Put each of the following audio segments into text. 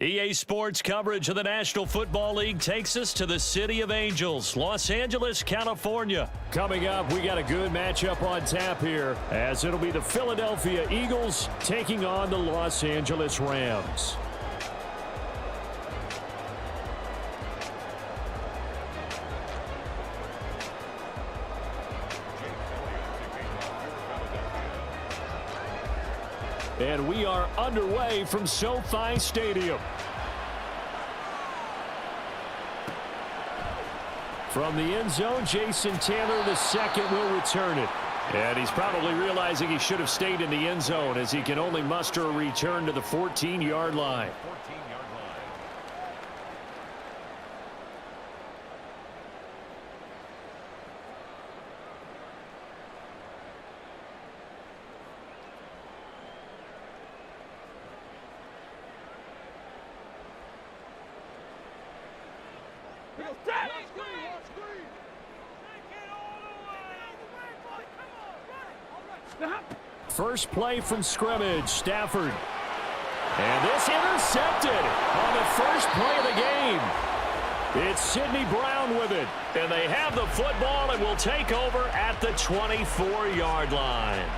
EA Sports coverage of the National Football League takes us to the City of Angels, Los Angeles, California. Coming up, we got a good matchup on tap here, as it'll be the Philadelphia Eagles taking on the Los Angeles Rams. And we are underway from SoFi Stadium. From the end zone, Jason Taylor II will return it. And he's probably realizing he should have stayed in the end zone, as he can only muster a return to the 14-yard line. First play from scrimmage, Stafford. And this intercepted on the first play of the game. It's Sidney Brown with it. And they have the football and will take over at the 24-yard line.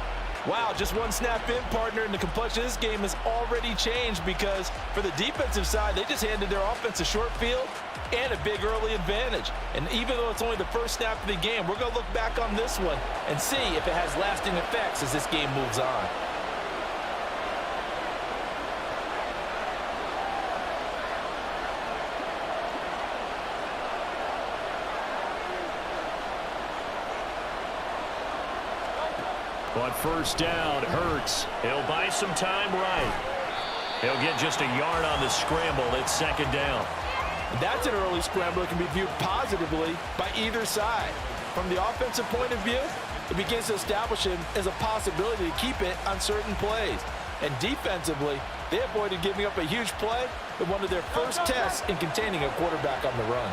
Wow, just one snap in, partner, and the complexion of this game has already changed, because for the defensive side, they just handed their offense a short field and a big early advantage. And even though it's only the first snap of the game, we're going to look back on this one and see if it has lasting effects as this game moves on. On first down, Hurts. He'll buy some time right. He'll get just a yard on the scramble. It's second down. That's an early scramble that can be viewed positively by either side. From the offensive point of view, it begins to establish him as a possibility to keep it on certain plays. And defensively, they avoided giving up a huge play in one of their first tests in containing a quarterback on the run.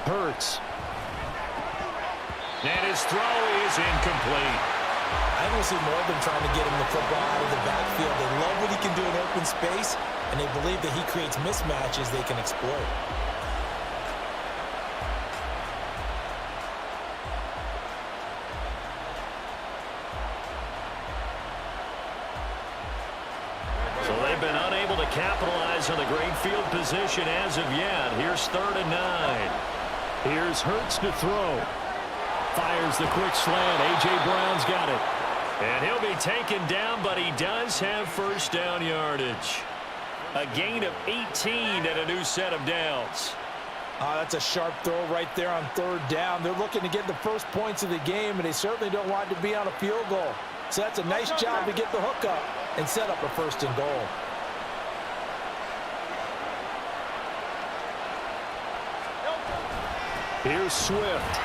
Hurts. And his throw is incomplete. I want to see more of them trying to get him the football out of the backfield. They love what he can do in open space, and they believe that he creates mismatches they can exploit. So they've been unable to capitalize on the great field position as of yet. Here's 3rd and 9. Here's Hurts to throw. Fires the quick slant. A.J. Brown's got it. And he'll be taken down, but he does have first down yardage. A gain of 18 and a new set of downs. That's a sharp throw right there on 3rd down. They're looking to get the first points of the game, and they certainly don't want it to be on a field goal. So that's a nice job to get the hook up and set up a 1st and goal. Here's Swift.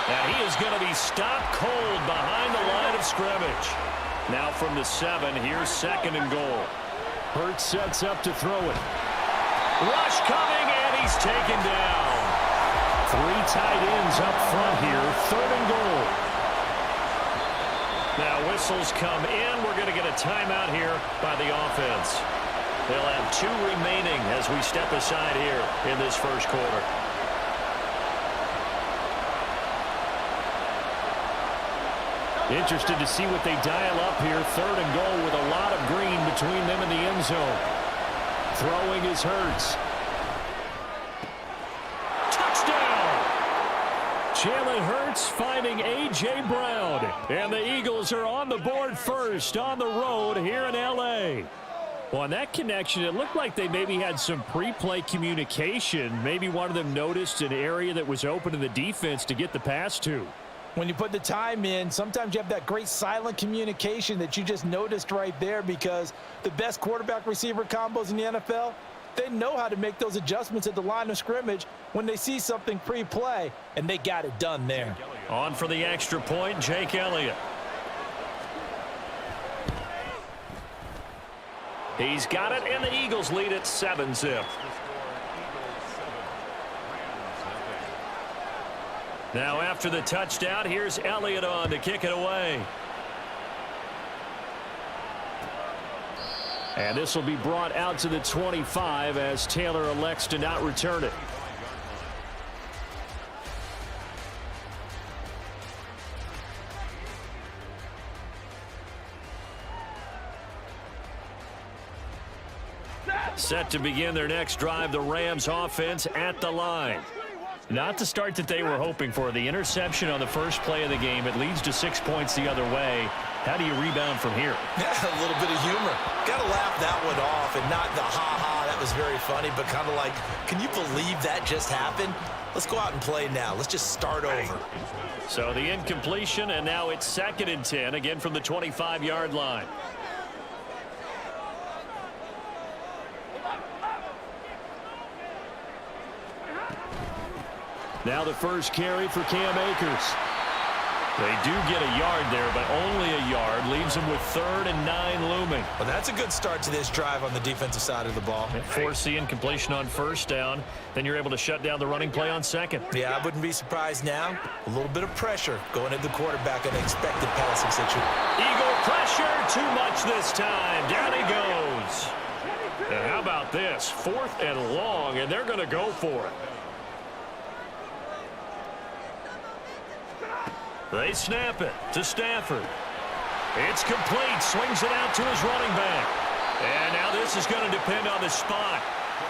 And he is going to be stopped cold behind the line of scrimmage. Now from the 7, here's 2nd and goal. Hurts sets up to throw it. Rush coming, and he's taken down. 3 tight ends up front here, 3rd and goal. Now whistles come in. We're going to get a timeout here by the offense. They'll have 2 remaining as we step aside here in this first quarter. Interested to see what they dial up here. 3rd and goal with a lot of green between them and the end zone. Throwing is Hurts. Touchdown! Jalen Hurts finding A.J. Brown. And the Eagles are on the board first on the road here in L.A. Well, on that connection, it looked like they maybe had some pre-play communication. Maybe one of them noticed an area that was open to the defense to get the pass to. When you put the time in, sometimes you have that great silent communication that you just noticed right there, because the best quarterback-receiver combos in the NFL, they know how to make those adjustments at the line of scrimmage when they see something pre-play, and they got it done there. On for the extra point, Jake Elliott. He's got it, and the Eagles lead at 7-zip. Now after the touchdown, here's Elliott on to kick it away. And this will be brought out to the 25 as Taylor elects to not return it. Set to begin their next drive, the Rams offense at the line. Not the start that they were hoping for. The interception on the first play of the game. It leads to 6 points the other way. How do you rebound from here? Yeah, a little bit of humor. Got to laugh that one off and not the ha-ha. That was very funny, but kind of like, can you believe that just happened? Let's go out and play now. Let's just start over. So the incompletion, and now it's 2nd and 10, again from the 25-yard line. Now the first carry for Cam Akers. They do get a yard there, but only a yard. Leaves them with 3rd and 9 looming. Well, that's a good start to this drive on the defensive side of the ball. Force the incompletion on 1st down. Then you're able to shut down the running play on 2nd. Yeah, I wouldn't be surprised now. A little bit of pressure going into the quarterback in an expected passing situation. Eagle pressure, too much this time. Down he goes. And how about this? 4th and long, and they're going to go for it. They snap it to Stafford. It's complete. Swings it out to his running back. And now this is going to depend on the spot.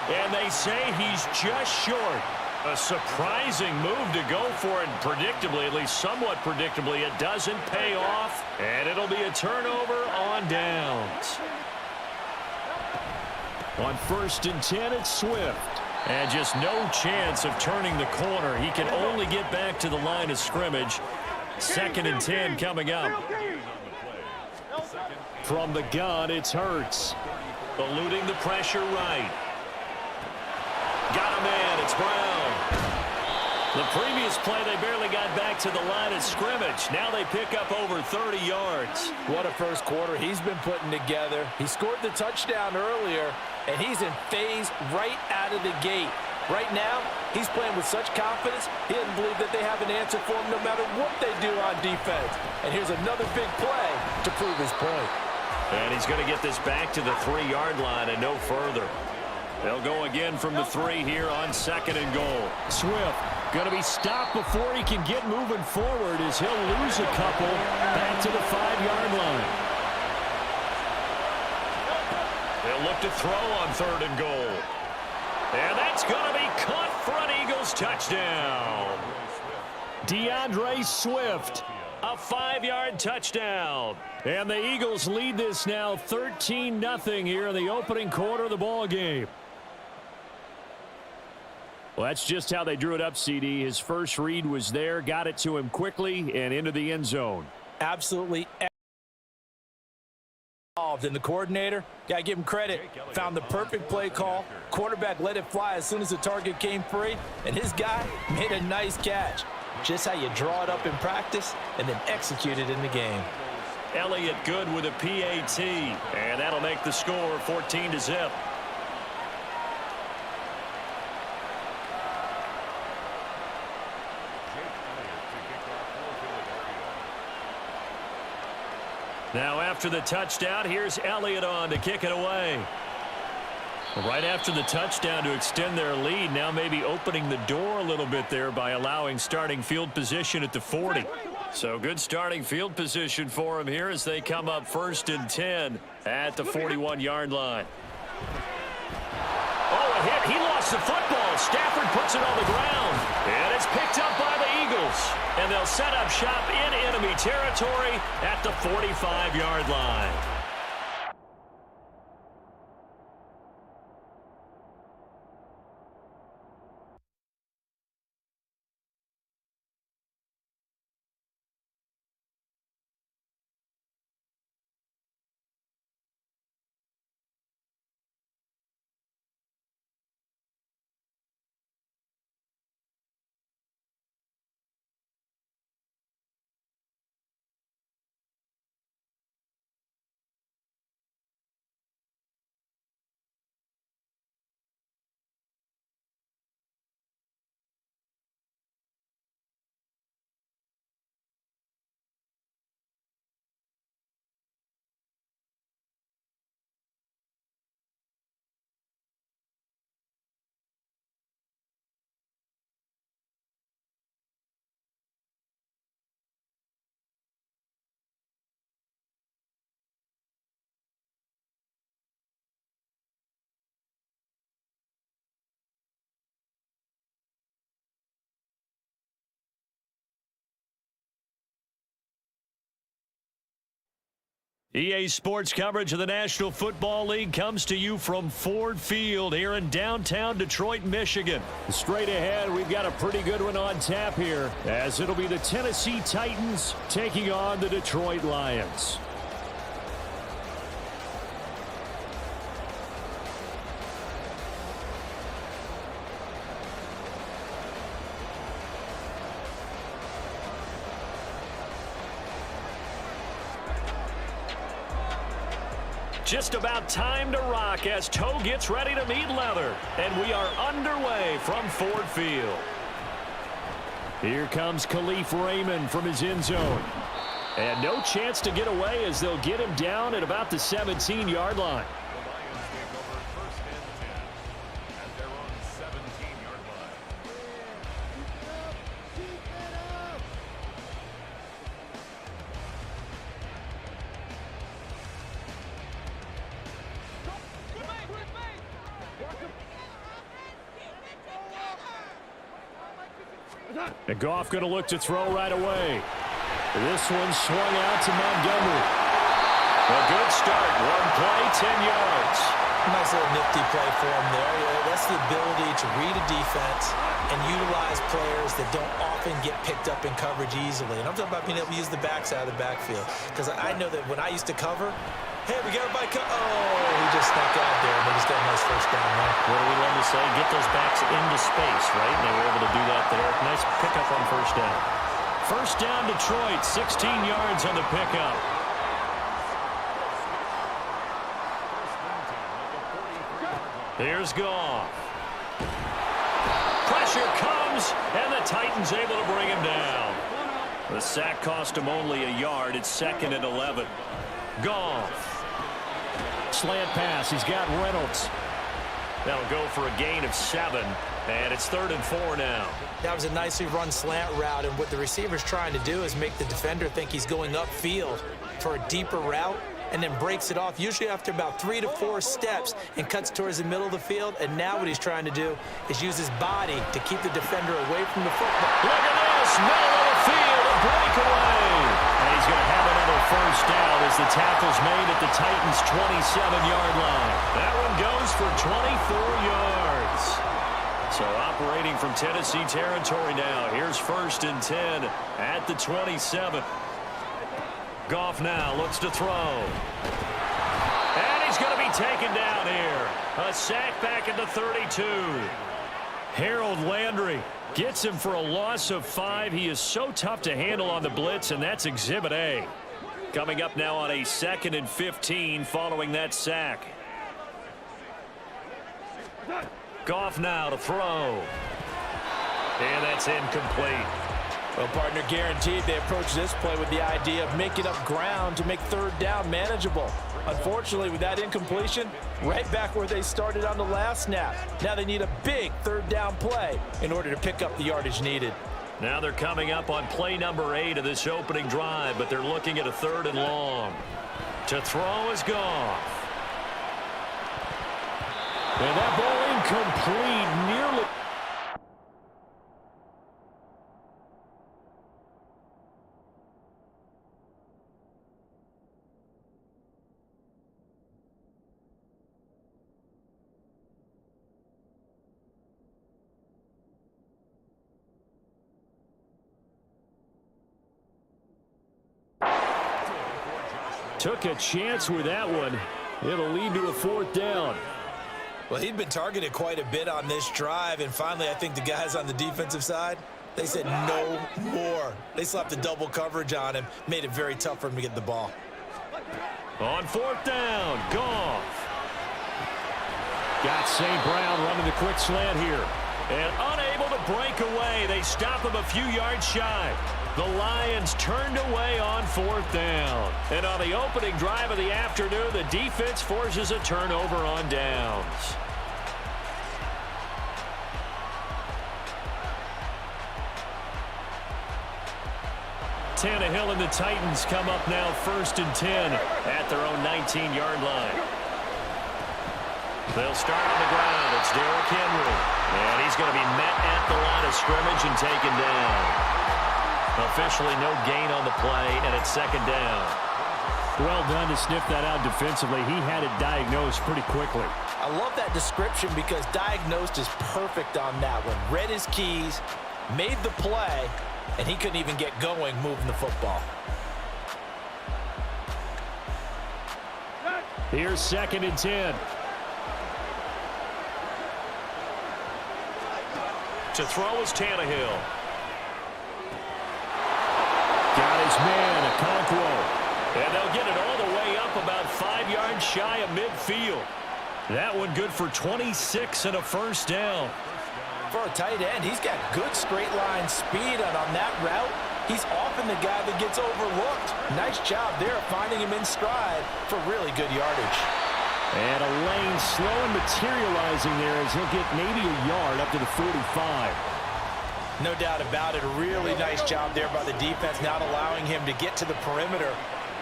And they say he's just short. A surprising move to go for it. Predictably, at least somewhat predictably, it doesn't pay off. And it'll be a turnover on downs. On 1st and 10, it's Swift. And just no chance of turning the corner. He can only get back to the line of scrimmage. 2nd and 10 coming up. From the gun, it's Hurts. Eluding the pressure right. Got a man, it's Brown. The previous play, they barely got back to the line of scrimmage. Now they pick up over 30 yards. What a first quarter he's been putting together. He scored the touchdown earlier, and he's in phase right out of the gate. Right now, he's playing with such confidence, he doesn't believe that they have an answer for him no matter what they do on defense. And here's another big play to prove his point. And he's going to get this back to the 3-yard line and no further. They'll go again from the 3 here on 2nd and goal. Swift going to be stopped before he can get moving forward as he'll lose a couple back to the 5-yard line. They'll look to throw on 3rd and goal. And that's going to be caught for an Eagles touchdown. DeAndre Swift, a 5-yard touchdown. And the Eagles lead this now 13-0 here in the opening quarter of the ball game. Well, that's just how they drew it up, CD. His first read was there, got it to him quickly and into the end zone. Absolutely involved. And the coordinator, got to give him credit, found the perfect play call. Quarterback let it fly as soon as the target came free, and his guy made a nice catch. Just how you draw it up in practice and then execute it in the game. Elliott good with a PAT, and that'll make the score 14-0. Now after the touchdown, here's Elliott on to kick it away. Right after the touchdown to extend their lead, now maybe opening the door a little bit there by allowing starting field position at the 40. So good starting field position for him here as they come up 1st and 10 at the 41-yard line. Oh, a hit. He lost the football. Stafford puts it on the ground. And it's picked up by the Eagles. And they'll set up shop in enemy territory at the 45-yard line. EA Sports coverage of the National Football League comes to you from Ford Field here in downtown Detroit, Michigan. Straight ahead, we've got a pretty good one on tap here, as it'll be the Tennessee Titans taking on the Detroit Lions. Just about time to rock as toe gets ready to meet leather. And we are underway from Ford Field. Here comes Khalif Raymond from his end zone. And no chance to get away as they'll get him down at about the 17-yard line. And Goff going to look to throw right away. This one swung out to Montgomery. A good start. One play, 10 yards. Nice little nifty play for him there. That's the ability to read a defense and utilize players that don't often get picked up in coverage easily. And I'm talking about being able to use the backside of the backfield. Because I know that when I used to cover, hey, we got everybody. He just snuck out there, and they just got a nice first down there. What do we love to say? Get those backs into space, right? And they were able to do that there. Nice pickup on first down. First down, Detroit, 16 yards on the pickup. Here's Goff. Pressure comes, and the Titans able to bring him down. The sack cost him only a yard. It's 2nd and 11. Goff. Slant pass. He's got Reynolds. That'll go for a gain of 7, and it's 3rd and 4 now. That was a nicely run slant route, and what the receiver's trying to do is make the defender think he's going upfield for a deeper route, and then breaks it off, usually after about 3 to 4 steps, and cuts towards the middle of the field. And now what he's trying to do is use his body to keep the defender away from the football. Look at this, middle of the field, a breakaway. And he's going to have another first down as the tackle's made at the Titans' 27-yard line. That one goes for 24 yards. So operating from Tennessee territory now. Here's 1st and 10 at the 27. Goff now looks to throw. And he's going to be taken down here. A sack back at the 32. Harold Landry gets him for a loss of 5. He is so tough to handle on the blitz, and that's Exhibit A. Coming up now on a 2nd and 15 following that sack. Goff now to throw. And that's incomplete. Well, partner, guaranteed they approach this play with the idea of making up ground to make 3rd down manageable. Unfortunately, with that incompletion, right back where they started on the last snap. Now they need a big 3rd down play in order to pick up the yardage needed. Now they're coming up on play number 8 of this opening drive, but they're looking at a 3rd and long. To throw is Goff. And that ball incomplete, nearly. Took a chance with that one. It'll lead to a 4th down. Well, he'd been targeted quite a bit on this drive, and finally I think the guys on the defensive side, they said no more. They slapped the double coverage on him, made it very tough for him to get the ball. On 4th down, Goff. Got St. Brown running the quick slant here. And unable to break away. They stop him a few yards shy. The Lions turned away on 4th down. And on the opening drive of the afternoon, the defense forces a turnover on downs. Tannehill and the Titans come up now 1st and 10 at their own 19-yard line. They'll start on the ground. It's Derrick Henry. And he's going to be met at the line of scrimmage and taken down. Officially no gain on the play, and it's 2nd down. Well done to sniff that out defensively. He had it diagnosed pretty quickly. I love that description because diagnosed is perfect on that one. Read his keys, made the play, and he couldn't even get going moving the football. Here's 2nd and 10. To throw is Tannehill. Got his man, Okonkwo. And they'll get it all the way up about 5 yards shy of midfield. That one good for 26 and a first down. For a tight end, he's got good straight line speed, and on that route, he's often the guy that gets overlooked. Nice job there finding him in stride for really good yardage. And a lane slow and materializing there as he'll get maybe a yard up to the 45. No doubt about it. A really nice job there by the defense, not allowing him to get to the perimeter.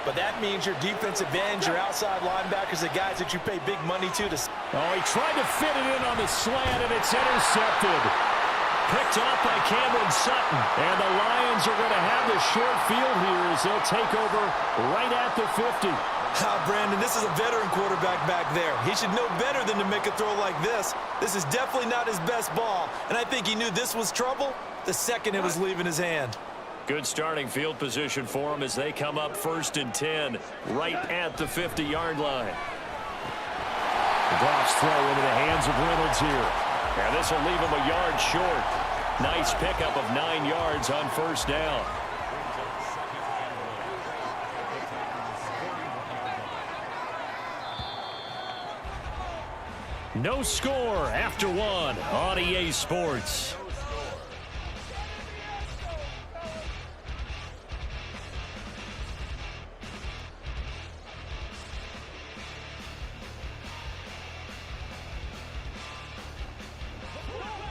But that means your defensive ends, your outside linebackers, the guys that you pay big money to. Oh, he tried to fit it in on the slant, and it's intercepted. Picked off by Cameron Sutton. And the Lions are going to have the short field here as they'll take over right at the 50. Brandon, this is a veteran quarterback back there. He should know better than to make a throw like this. This is definitely not his best ball, and I think he knew this was trouble the second it was leaving his hand. Good starting field position for them as they come up 1st and 10 right at the 50-yard line. The Goff's throw into the hands of Reynolds here. And this will leave him a yard short. Nice pickup of 9 yards on first down. No score after 1 on EA Sports.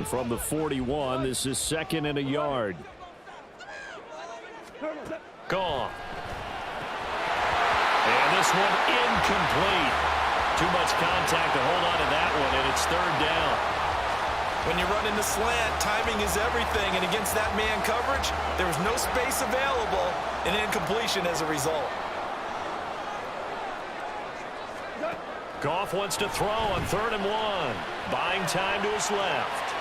From the 41, this is 2nd and a yard. Gone. And this one incomplete. Too much contact to hold on to that one, and it's 3rd down. When you run in the slant, timing is everything, and against that man coverage, there was no space available, and incompletion as a result. Goff wants to throw on 3rd and 1. Buying time to his left.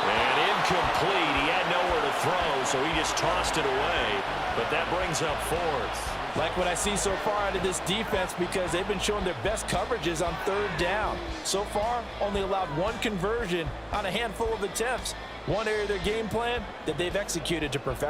And incomplete. He had nowhere to throw, so he just tossed it away. But that brings up 4th. Like what I see so far out of this defense because they've been showing their best coverages on 3rd down. So far, only allowed 1 conversion on a handful of attempts. One area of their game plan that they've executed to perfection.